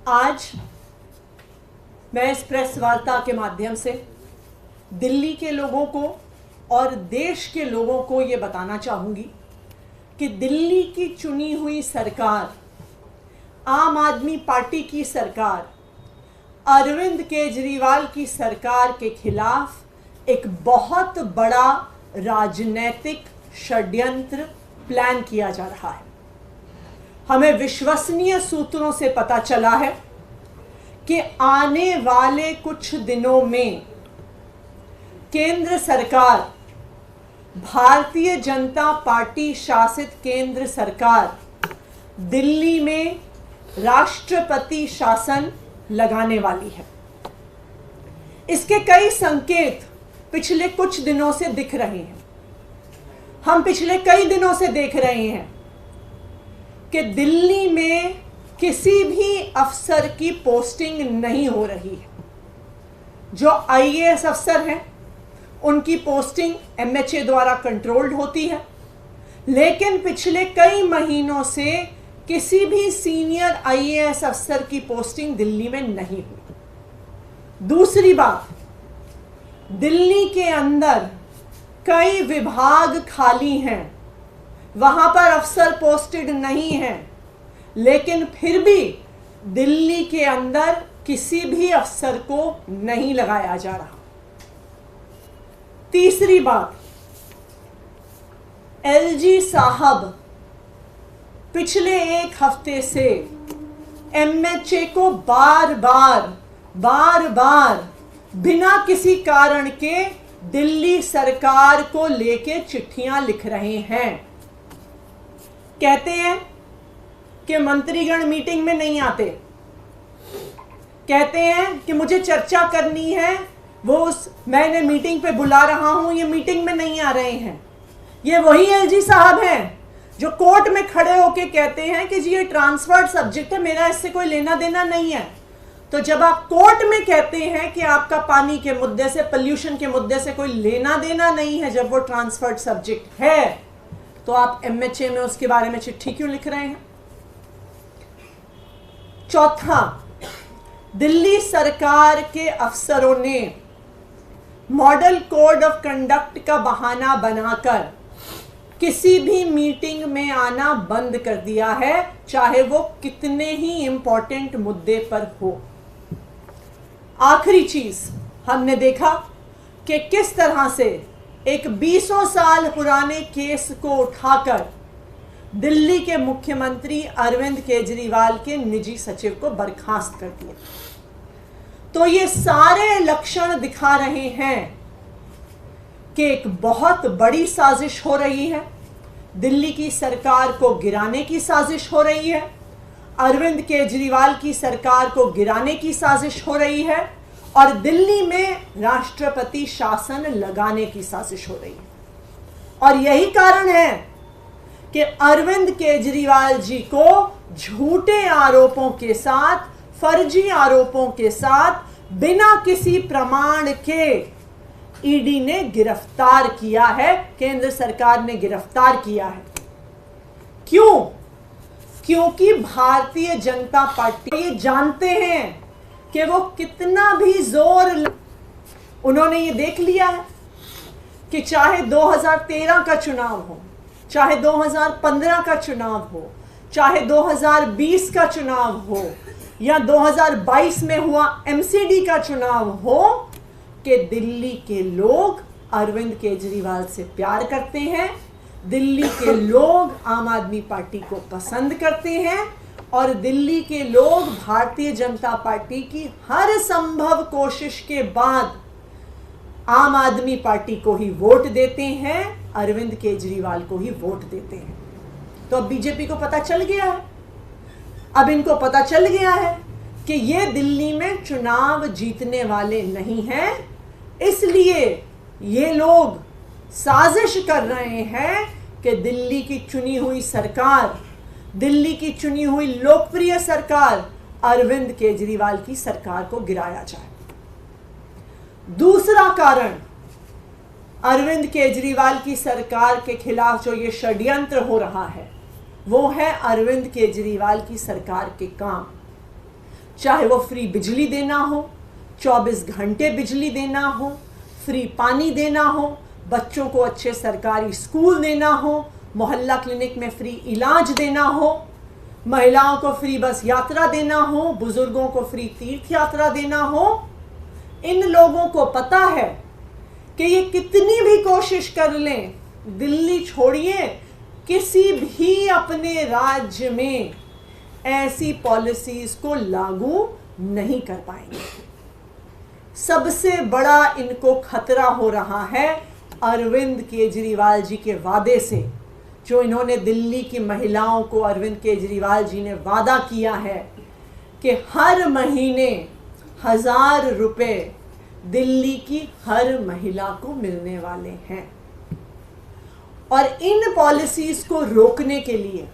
आज मैं इस प्रेस वार्ता के माध्यम से दिल्ली के लोगों को और देश के लोगों को ये बताना चाहूँगी कि दिल्ली की चुनी हुई सरकार, आम आदमी पार्टी की सरकार, अरविंद केजरीवाल की सरकार के खिलाफ एक बहुत बड़ा राजनीतिक षड्यंत्र प्लान किया जा रहा है। हमें विश्वसनीय सूत्रों से पता चला है कि आने वाले कुछ दिनों में केंद्र सरकार, भारतीय जनता पार्टी शासित केंद्र सरकार दिल्ली में राष्ट्रपति शासन लगाने वाली है। इसके कई संकेत पिछले कुछ दिनों से दिख रहे हैं। हम पिछले कई दिनों से देख रहे हैं कि दिल्ली में किसी भी अफसर की पोस्टिंग नहीं हो रही है। जो आईएएस अफसर हैं उनकी पोस्टिंग एमएचए द्वारा कंट्रोल्ड होती है, लेकिन पिछले कई महीनों से किसी भी सीनियर आईएएस अफसर की पोस्टिंग दिल्ली में नहीं हुई। दूसरी बात, दिल्ली के अंदर कई विभाग खाली हैं, वहां पर अफसर पोस्टेड नहीं हैं, लेकिन फिर भी दिल्ली के अंदर किसी भी अफसर को नहीं लगाया जा रहा। तीसरी बात, एलजी साहब पिछले एक हफ्ते से एमएचए को बार बार बिना किसी कारण के दिल्ली सरकार को लेके चिट्ठियां लिख रहे हैं। कहते हैं कि मंत्रीगण मीटिंग में नहीं आते, कहते हैं कि मुझे चर्चा करनी है, मैंने मीटिंग पे बुला रहा हूं, ये मीटिंग में नहीं आ रहे हैं। ये वही एलजी साहब हैं जो कोर्ट में खड़े होके कहते हैं कि जी ये ट्रांसफर्ड सब्जेक्ट है, मेरा इससे कोई लेना देना नहीं है। तो जब आप कोर्ट में कहते हैं कि आपका पानी के मुद्दे से, पोल्यूशन के मुद्दे से कोई लेना देना नहीं है, जब वो ट्रांसफर्ड सब्जेक्ट है, तो आप एमएचए में उसके बारे में चिट्ठी क्यों लिख रहे हैं? चौथा, दिल्ली सरकार के अफसरों ने मॉडल कोड ऑफ कंडक्ट का बहाना बनाकर किसी भी मीटिंग में आना बंद कर दिया है, चाहे वो कितने ही इंपॉर्टेंट मुद्दे पर हो। आखिरी चीज, हमने देखा कि किस तरह से एक 20 साल पुराने केस को उठाकर दिल्ली के मुख्यमंत्री अरविंद केजरीवाल के निजी सचिव को बर्खास्त कर दिया। तो ये सारे लक्षण दिखा रहे हैं कि एक बहुत बड़ी साजिश हो रही है, दिल्ली की सरकार को गिराने की साजिश हो रही है, अरविंद केजरीवाल की सरकार को गिराने की साजिश हो रही है और दिल्ली में राष्ट्रपति शासन लगाने की साजिश हो रही है। और यही कारण है कि अरविंद केजरीवाल जी को झूठे आरोपों के साथ, फर्जी आरोपों के साथ, बिना किसी प्रमाण के ईडी ने गिरफ्तार किया है, केंद्र सरकार ने गिरफ्तार किया है। क्यों? क्योंकि भारतीय जनता पार्टी ये जानते हैं कि वो कितना भी जोर, उन्होंने ये देख लिया है कि चाहे 2013 का चुनाव हो, चाहे 2015 का चुनाव हो, चाहे 2020 का चुनाव हो या 2022 में हुआ एमसीडी का चुनाव हो, कि दिल्ली के लोग अरविंद केजरीवाल से प्यार करते हैं, दिल्ली के लोग आम आदमी पार्टी को पसंद करते हैं और दिल्ली के लोग भारतीय जनता पार्टी की हर संभव कोशिश के बाद आम आदमी पार्टी को ही वोट देते हैं, अरविंद केजरीवाल को ही वोट देते हैं। तो अब बीजेपी को पता चल गया है, अब इनको पता चल गया है कि ये दिल्ली में चुनाव जीतने वाले नहीं हैं, इसलिए ये लोग साजिश कर रहे हैं कि दिल्ली की चुनी हुई सरकार, दिल्ली की चुनी हुई लोकप्रिय सरकार अरविंद केजरीवाल की सरकार को गिराया जाए। दूसरा कारण, अरविंद केजरीवाल की सरकार के खिलाफ जो ये षड्यंत्र हो रहा है वो है अरविंद केजरीवाल की सरकार के काम। चाहे वो फ्री बिजली देना हो, 24 घंटे बिजली देना हो, फ्री पानी देना हो, बच्चों को अच्छे सरकारी स्कूल देना हो, मोहल्ला क्लिनिक में फ्री इलाज देना हो, महिलाओं को फ्री बस यात्रा देना हो, बुजुर्गों को फ्री तीर्थ यात्रा देना हो। इन लोगों को पता है कि ये कितनी भी कोशिश कर लें, दिल्ली छोड़िए, किसी भी अपने राज्य में ऐसी पॉलिसीज को लागू नहीं कर पाएंगे। सबसे बड़ा इनको खतरा हो रहा है अरविंद केजरीवाल जी के वादे से, जो इन्होंने दिल्ली की महिलाओं को, अरविंद केजरीवाल जी ने वादा किया है कि हर महीने 1000 रुपए दिल्ली की हर महिला को मिलने वाले हैं। और इन पॉलिसीज को रोकने के लिए,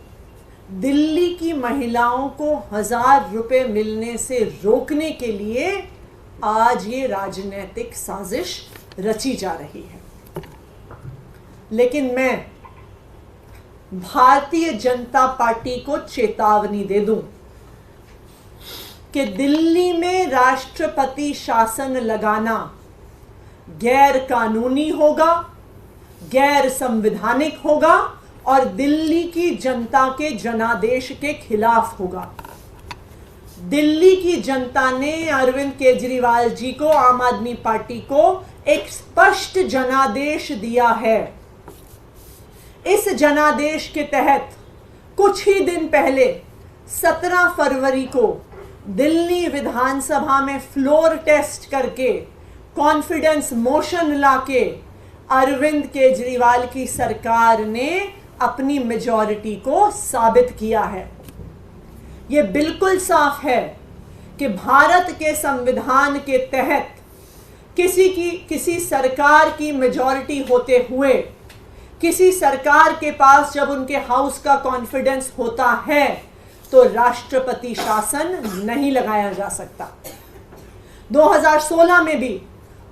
दिल्ली की महिलाओं को 1000 रुपए मिलने से रोकने के लिए आज ये राजनीतिक साजिश रची जा रही है। लेकिन मैं भारतीय जनता पार्टी को चेतावनी दे दूं कि दिल्ली में राष्ट्रपति शासन लगाना गैर कानूनी होगा, गैर संवैधानिक होगा और दिल्ली की जनता के जनादेश के खिलाफ होगा। दिल्ली की जनता ने अरविंद केजरीवाल जी को, आम आदमी पार्टी को एक स्पष्ट जनादेश दिया है। इस जनादेश के तहत कुछ ही दिन पहले 17 फरवरी को दिल्ली विधानसभा में फ्लोर टेस्ट करके, कॉन्फिडेंस मोशन लाके अरविंद केजरीवाल की सरकार ने अपनी मेजॉरिटी को साबित किया है। यह बिल्कुल साफ है कि भारत के संविधान के तहत किसी सरकार की मेजॉरिटी होते हुए, किसी सरकार के पास जब उनके हाउस का कॉन्फिडेंस होता है तो राष्ट्रपति शासन नहीं लगाया जा सकता। 2016 में भी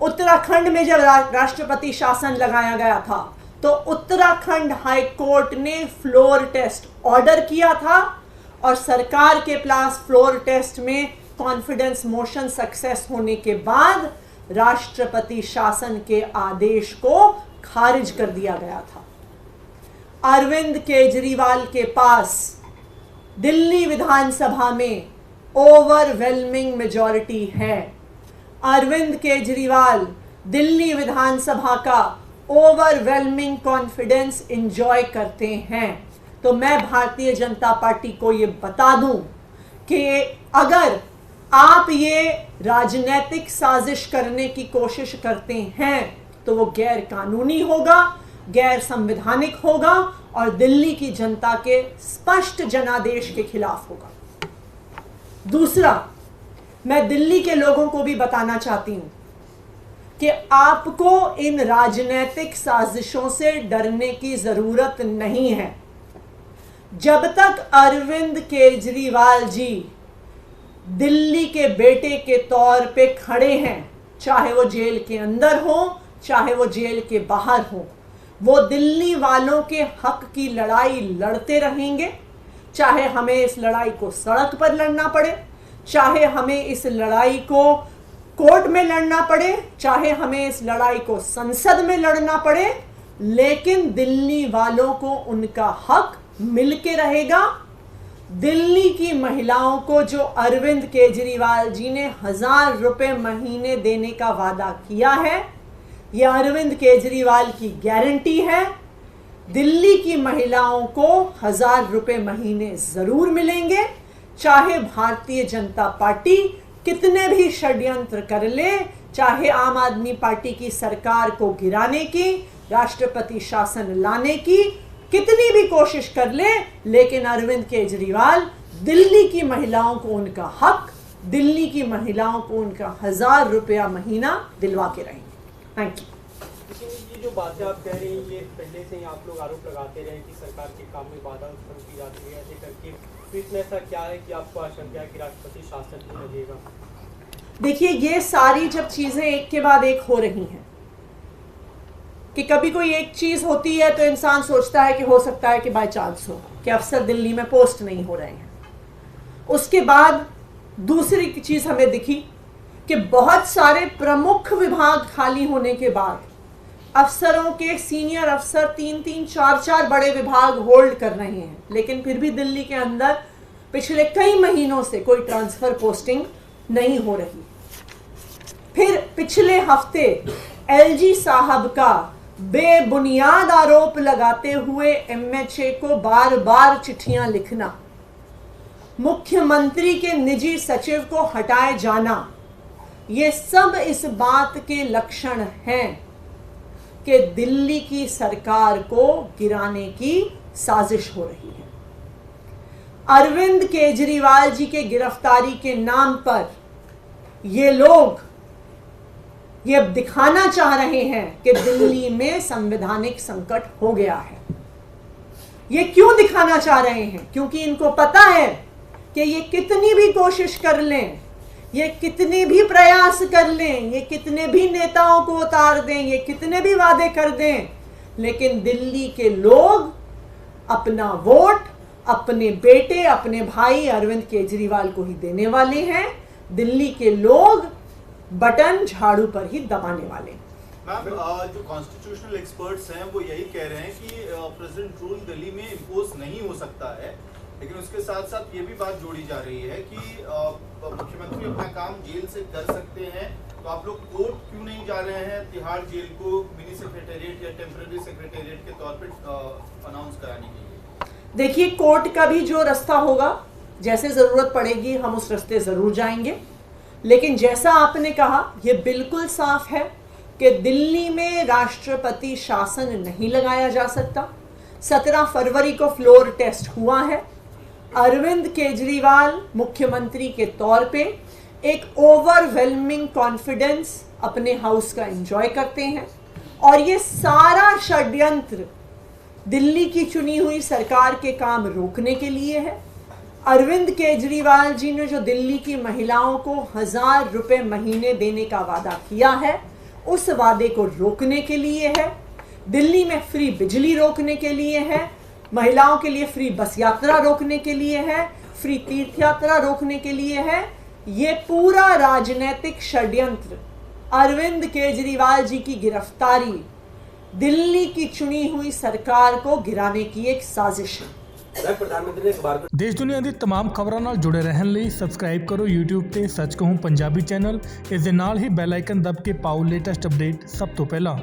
उत्तराखंड में जब राष्ट्रपति शासन लगाया गया था तो उत्तराखंड हाई कोर्ट ने फ्लोर टेस्ट ऑर्डर किया था और सरकार के पास फ्लोर टेस्ट में कॉन्फिडेंस मोशन सक्सेस होने के बाद राष्ट्रपति शासन के आदेश को खारिज कर दिया गया था। अरविंद केजरीवाल के पास दिल्ली विधानसभा में ओवरवेलमिंग मेजॉरिटी है। अरविंद केजरीवाल दिल्ली विधानसभा का ओवरवेलमिंग कॉन्फिडेंस एंजॉय करते हैं। तो मैं भारतीय जनता पार्टी को ये बता दूं कि अगर आप ये राजनीतिक साजिश करने की कोशिश करते हैं तो वो गैर कानूनी होगा, गैर संवैधानिक होगा और दिल्ली की जनता के स्पष्ट जनादेश के खिलाफ होगा। दूसरा, मैं दिल्ली के लोगों को भी बताना चाहती हूं कि आपको इन राजनीतिक साजिशों से डरने की जरूरत नहीं है। जब तक अरविंद केजरीवाल जी दिल्ली के बेटे के तौर पे खड़े हैं, चाहे वो जेल के अंदर हो, चाहे वो जेल के बाहर हो, वो दिल्ली वालों के हक की लड़ाई लड़ते रहेंगे। चाहे हमें इस लड़ाई को सड़क पर लड़ना पड़े, चाहे हमें इस लड़ाई को कोर्ट में लड़ना पड़े, चाहे हमें इस लड़ाई को संसद में लड़ना पड़े, लेकिन दिल्ली वालों को उनका हक मिलके रहेगा। दिल्ली की महिलाओं को जो अरविंद केजरीवाल जी ने 1000 रुपए महीने देने का वादा किया है, यह अरविंद केजरीवाल की गारंटी है। दिल्ली की महिलाओं को 1000 रुपए महीने जरूर मिलेंगे, चाहे भारतीय जनता पार्टी कितने भी षड्यंत्र कर ले, चाहे आम आदमी पार्टी की सरकार को गिराने की, राष्ट्रपति शासन लाने की कितनी भी कोशिश कर ले, लेकिन अरविंद केजरीवाल दिल्ली की महिलाओं को उनका हक, दिल्ली की महिलाओं को उनका 1000 रुपया महीना दिलवा के रहेंगे। Thank you. लेकिन ये जो बातें आप कह रहे हैं, ये पहले से ही आप लोग आरोप लगाते रहे कि सरकार के काम में बाधा उत्पन्न की जाती है, ऐसे करके तो इसमें ऐसा क्या है कि आपको आशंका है कि राष्ट्रपति शासन नहीं लगेगा? देखिए, ये सारी जब चीजें एक के बाद एक हो रही हैं कि कभी कोई एक चीज होती है तो इंसान सोचता है कि हो सकता है कि बाय चांस हो कि अफसर दिल्ली में पोस्ट नहीं हो रहे हैं। उसके बाद दूसरी चीज हमें दिखी कि बहुत सारे प्रमुख विभाग खाली होने के बाद अफसरों के सीनियर अफसर 3-3, 4-4 बड़े विभाग होल्ड कर रहे हैं, लेकिन फिर भी दिल्ली के अंदर पिछले कई महीनों से कोई ट्रांसफर पोस्टिंग नहीं हो रही। फिर पिछले हफ्ते एलजी साहब का बेबुनियाद आरोप लगाते हुए एमएचए को बार बार चिट्ठियां लिखना, मुख्यमंत्री के निजी सचिव को हटाए जाना, ये सब इस बात के लक्षण हैं कि दिल्ली की सरकार को गिराने की साजिश हो रही है। अरविंद केजरीवाल जी के गिरफ्तारी के नाम पर ये लोग ये दिखाना चाह रहे हैं कि दिल्ली में संवैधानिक संकट हो गया है। ये क्यों दिखाना चाह रहे हैं? क्योंकि इनको पता है कि ये कितनी भी कोशिश कर लें, ये कितने भी प्रयास कर लें, ये कितने भी नेताओं को उतार दें, ये कितने भी वादे कर दें, लेकिन दिल्ली के लोग अपना वोट अपने बेटे, अपने भाई अरविंद केजरीवाल को ही देने वाले हैं। दिल्ली के लोग बटन झाड़ू पर ही दबाने वाले। मैम, जो कॉन्स्टिट्यूशनल एक्सपर्ट्स हैं वो यही कह रहे हैं कि प्रेसिडेंट रूल दिल्ली में इम्पोज नहीं हो सकता है, लेकिन उसके साथ साथ ये भी बात जोड़ी जा रही है कि मुख्यमंत्री अपना काम जेल से कर सकते हैं, तो आप लोग कोर्ट क्यों नहीं जा रहे हैं तिहाड़ जेल को मिनी सेक्रेटेरिएट या टेम्पररी सेक्रेटेरिएट के तौर पर अनाउंस कराने के लिए? देखिए, कोर्ट का भी जो रास्ता होगा, जैसे जरूरत पड़ेगी हम उस रास्ते जरूर जाएंगे, लेकिन जैसा आपने कहा यह बिल्कुल साफ है कि दिल्ली में राष्ट्रपति शासन नहीं लगाया जा सकता। 17 फरवरी को फ्लोर टेस्ट हुआ है। अरविंद केजरीवाल मुख्यमंत्री के तौर पे एक ओवरवेलमिंग कॉन्फिडेंस अपने हाउस का एंजॉय करते हैं, और ये सारा षड्यंत्र दिल्ली की चुनी हुई सरकार के काम रोकने के लिए है। अरविंद केजरीवाल जी ने जो दिल्ली की महिलाओं को 1000 रुपए महीने देने का वादा किया है, उस वादे को रोकने के लिए है। दिल्ली में फ्री बिजली रोकने के लिए है, महिलाओं के लिए फ्री बस यात्रा रोकने के लिए है, फ्री तीर्थ यात्रा रोकने के लिए है। ये पूरा राजनीतिक षड्यंत्र, अरविंद केजरीवाल जी की गिरफ्तारी दिल्ली की चुनी हुई सरकार को गिराने की एक साजिश है। देश दुनिया ਦੀ तमाम ਖਬਰਾਂ ਨਾਲ ਜੁੜੇ ਰਹਿਣ ਲਈ ਸਬਸਕ੍ਰਾਈਬ ਕਰੋ YouTube ਤੇ ਸੱਚ ਕਹੂੰ ਪੰਜਾਬੀ ਚੈਨਲ। ਇਸ ਦੇ ਨਾਲ ਹੀ ਬੈਲ ਆਈਕਨ ਦਬ ਕੇ ਪਾਓ ਲੇਟੈਸਟ ਅਪਡੇਟ ਸਭ ਤੋਂ ਪਹਿਲਾਂ।